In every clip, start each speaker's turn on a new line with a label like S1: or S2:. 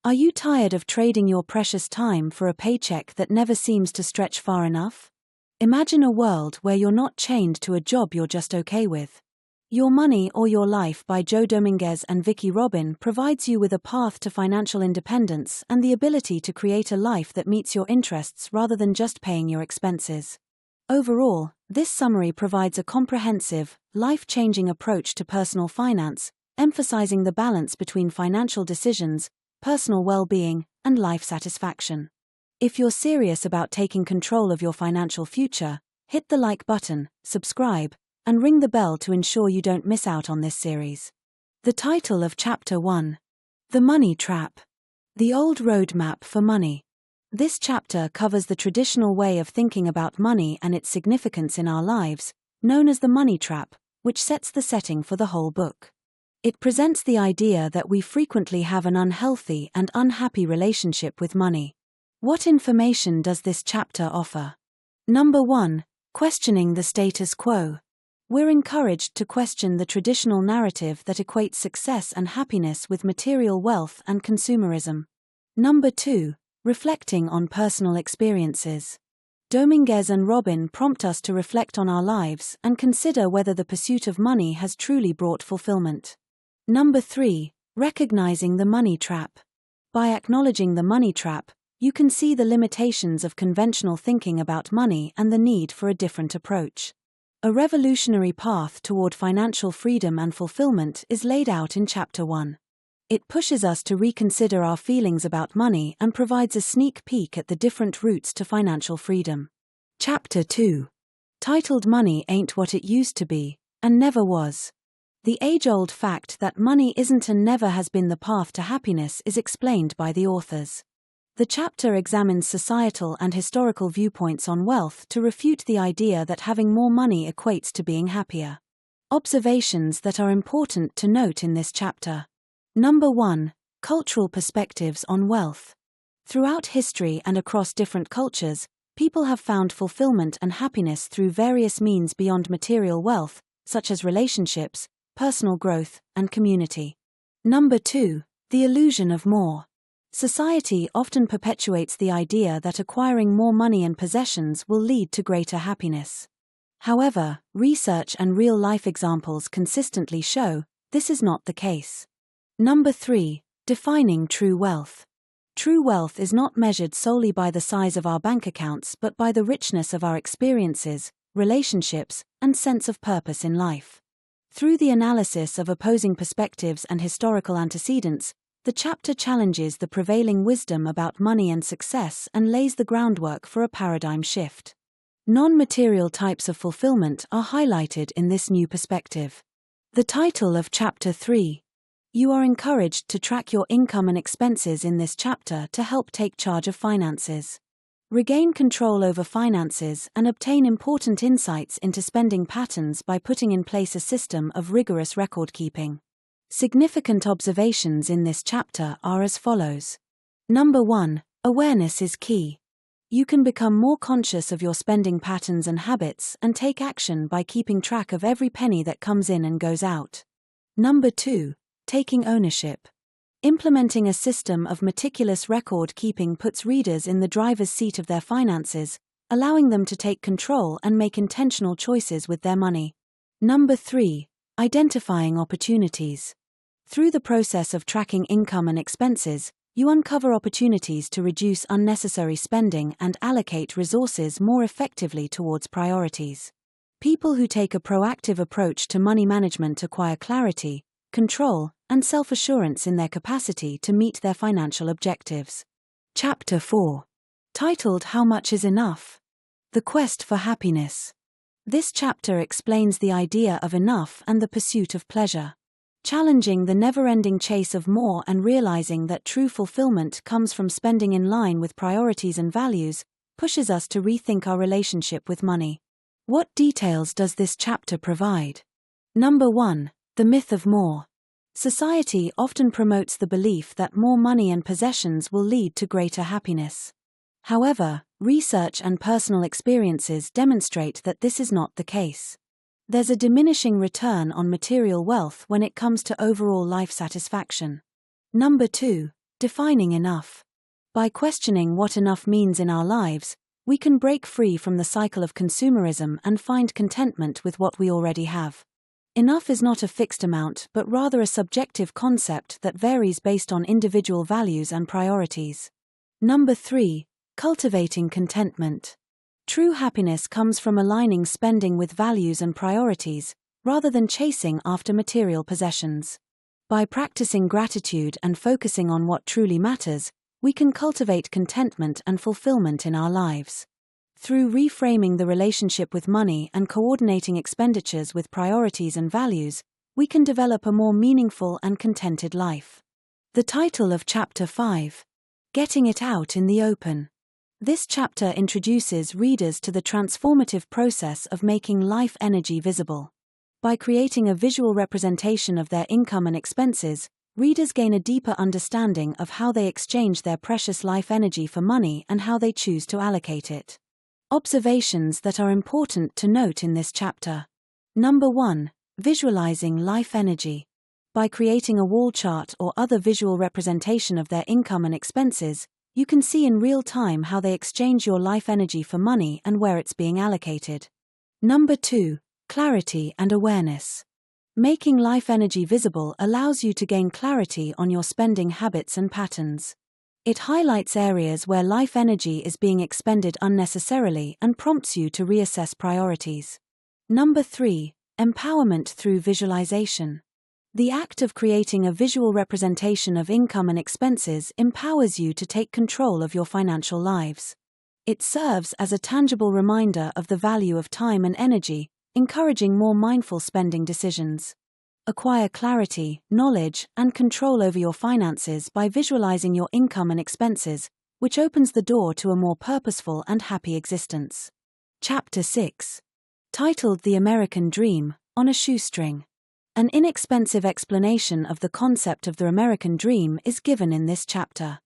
S1: Are you tired of trading your precious time for a paycheck that never seems to stretch far enough? Imagine a world where you're not chained to a job you're just okay with. Your Money or Your Life by Dominguez and Vicki provides you with a path to financial independence and the ability to create a life that meets your interests rather than just paying your expenses. Overall, this summary provides a comprehensive, life-changing approach to personal finance, emphasizing the balance between financial decisions, personal well-being, and life satisfaction. If you're serious about taking control of your financial future, hit the like button, subscribe, and ring the bell to ensure you don't miss out on this series. The title of Chapter 1: The Money Trap. The Old Roadmap for Money. This chapter covers the traditional way of thinking about money and its significance in our lives, known as the money trap, which sets the setting for the whole book. It presents the idea that we frequently have an unhealthy and unhappy relationship with money. What information does this chapter offer? Number 1. Questioning the status quo. We're encouraged to question the traditional narrative that equates success and happiness with material wealth and consumerism. Number 2. Reflecting on personal experiences. Dominguez and Robin prompt us to reflect on our lives and consider whether the pursuit of money has truly brought fulfillment. Number 3. Recognizing the money trap. By acknowledging the money trap, you can see the limitations of conventional thinking about money and the need for a different approach. A revolutionary path toward financial freedom and fulfillment is laid out in Chapter 1. It pushes us to reconsider our feelings about money and provides a sneak peek at the different routes to financial freedom. Chapter 2. Titled Money Ain't What It Used to Be, and Never Was. The age-old fact that money isn't and never has been the path to happiness is explained by the authors. The chapter examines societal and historical viewpoints on wealth to refute the idea that having more money equates to being happier. Observations that are important to note in this chapter. Number 1. Cultural perspectives on wealth. Throughout history and across different cultures, people have found fulfillment and happiness through various means beyond material wealth, such as relationships, personal growth, and community. Number 2. The illusion of more. Society often perpetuates the idea that acquiring more money and possessions will lead to greater happiness. However, research and real-life examples consistently show this is not the case. Number 3. Defining true wealth. True wealth is not measured solely by the size of our bank accounts but by the richness of our experiences, relationships, and sense of purpose in life. Through the analysis of opposing perspectives and historical antecedents, the chapter challenges the prevailing wisdom about money and success and lays the groundwork for a paradigm shift. Non-material types of fulfillment are highlighted in this new perspective. The title of Chapter 3. You are encouraged to track your income and expenses in this chapter to help take charge of finances. Regain control over finances and obtain important insights into spending patterns by putting in place a system of rigorous record-keeping. Significant observations in this chapter are as follows. Number 1. Awareness is key. You can become more conscious of your spending patterns and habits and take action by keeping track of every penny that comes in and goes out. Number 2. Taking ownership. Implementing a system of meticulous record-keeping puts readers in the driver's seat of their finances, allowing them to take control and make intentional choices with their money. Number 3. Identifying opportunities. Through the process of tracking income and expenses, you uncover opportunities to reduce unnecessary spending and allocate resources more effectively towards priorities. People who take a proactive approach to money management acquire clarity, control, and self-assurance in their capacity to meet their financial objectives. Chapter 4. Titled How Much is Enough? The Quest for Happiness. This chapter explains the idea of enough and the pursuit of pleasure. Challenging the never-ending chase of more and realizing that true fulfillment comes from spending in line with priorities and values, pushes us to rethink our relationship with money. What details does this chapter provide? Number 1. The myth of more. Society often promotes the belief that more money and possessions will lead to greater happiness. However, research and personal experiences demonstrate that this is not the case. There's a diminishing return on material wealth when it comes to overall life satisfaction. Number 2. Defining enough. By questioning what enough means in our lives, we can break free from the cycle of consumerism and find contentment with what we already have. Enough is not a fixed amount but rather a subjective concept that varies based on individual values and priorities. Number 3. Cultivating contentment. True happiness comes from aligning spending with values and priorities, rather than chasing after material possessions. By practicing gratitude and focusing on what truly matters, we can cultivate contentment and fulfillment in our lives. Through reframing the relationship with money and coordinating expenditures with priorities and values, we can develop a more meaningful and contented life. The title of Chapter 5. Getting it out in the open. This chapter introduces readers to the transformative process of making life energy visible. By creating a visual representation of their income and expenses, readers gain a deeper understanding of how they exchange their precious life energy for money and how they choose to allocate it. Observations that are important to note in this chapter. Number 1. Visualizing life energy. By creating a wall chart or other visual representation of their income and expenses, you can see in real time how they exchange your life energy for money and where it's being allocated. Number 2. Clarity and awareness. Making life energy visible allows you to gain clarity on your spending habits and patterns. It highlights areas where life energy is being expended unnecessarily and prompts you to reassess priorities. Number 3. Empowerment through visualization. The act of creating a visual representation of income and expenses empowers you to take control of your financial lives. It serves as a tangible reminder of the value of time and energy, encouraging more mindful spending decisions. Acquire clarity, knowledge, and control over your finances by visualizing your income and expenses, which opens the door to a more purposeful and happy existence. Chapter 6. Titled The American Dream, on a Shoestring. An inexpensive explanation of the concept of the American dream is given in this chapter.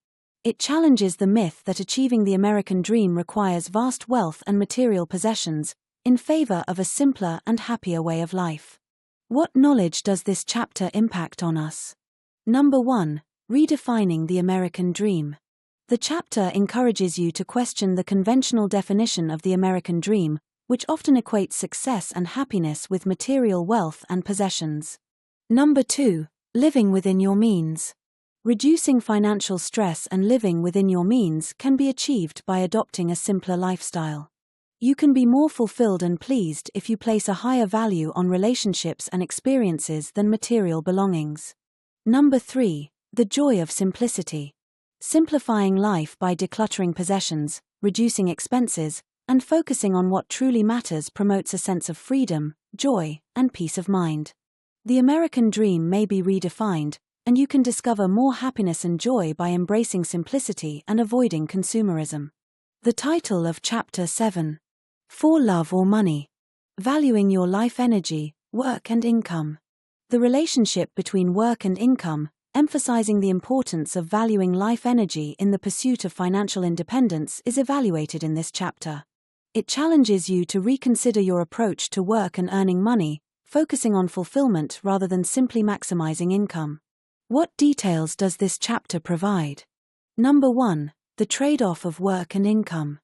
S1: It challenges the myth that achieving the American dream requires vast wealth and material possessions, in favor of a simpler and happier way of life. What knowledge does this chapter impact on us? Number 1. Redefining the American dream. The chapter encourages you to question the conventional definition of the American dream, which often equates success and happiness with material wealth and possessions. Number 2. Living within your means. Reducing financial stress and living within your means can be achieved by adopting a simpler lifestyle. You can be more fulfilled and pleased if you place a higher value on relationships and experiences than material belongings. Number 3. The joy of simplicity. Simplifying life by decluttering possessions, reducing expenses, and focusing on what truly matters promotes a sense of freedom, joy, and peace of mind. The American dream may be redefined, and you can discover more happiness and joy by embracing simplicity and avoiding consumerism. The title of Chapter 7. For Love or Money. Valuing your life energy, work and income. The relationship between work and income, emphasizing the importance of valuing life energy in the pursuit of financial independence, is evaluated in this chapter. It challenges you to reconsider your approach to work and earning money, focusing on fulfillment rather than simply maximizing income. What details does this chapter provide? Number 1. The trade-off of work and income.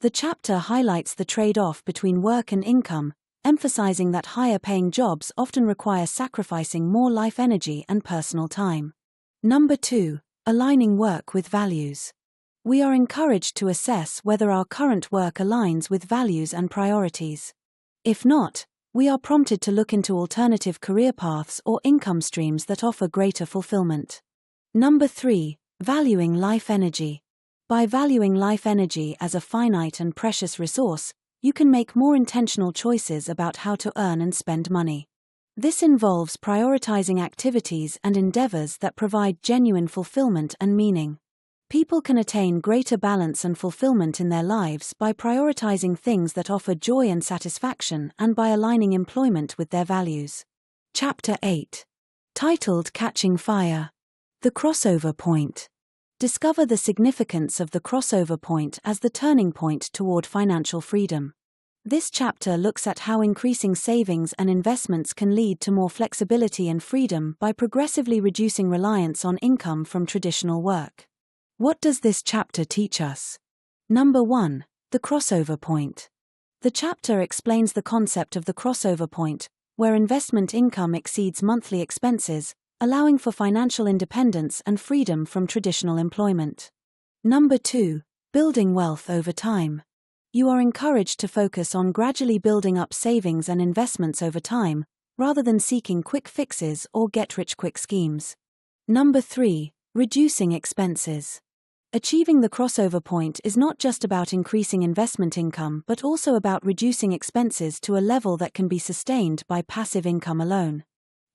S1: The chapter highlights the trade-off between work and income, emphasizing that higher-paying jobs often require sacrificing more life energy and personal time. Number 2. Aligning work with values. We are encouraged to assess whether our current work aligns with values and priorities. If not, we are prompted to look into alternative career paths or income streams that offer greater fulfillment. Number 3. Valuing life energy. By valuing life energy as a finite and precious resource, you can make more intentional choices about how to earn and spend money. This involves prioritizing activities and endeavors that provide genuine fulfillment and meaning. People can attain greater balance and fulfillment in their lives by prioritizing things that offer joy and satisfaction and by aligning employment with their values. Chapter 8. Titled Catching Fire. The Crossover Point. Discover the significance of the crossover point as the turning point toward financial freedom. This chapter looks at how increasing savings and investments can lead to more flexibility and freedom by progressively reducing reliance on income from traditional work. What does this chapter teach us? Number 1. The crossover point. The chapter explains the concept of the crossover point, where investment income exceeds monthly expenses, allowing for financial independence and freedom from traditional employment. Number 2. Building wealth over time. You are encouraged to focus on gradually building up savings and investments over time, rather than seeking quick fixes or get-rich-quick schemes. Number 3. Reducing expenses. Achieving the crossover point is not just about increasing investment income but also about reducing expenses to a level that can be sustained by passive income alone.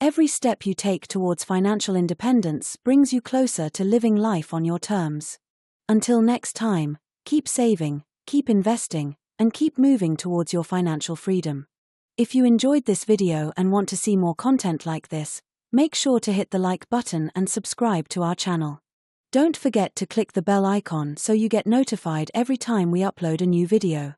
S1: Every step you take towards financial independence brings you closer to living life on your terms. Until next time, keep saving, keep investing, and keep moving towards your financial freedom. If you enjoyed this video and want to see more content like this, make sure to hit the like button and subscribe to our channel. Don't forget to click the bell icon so you get notified every time we upload a new video.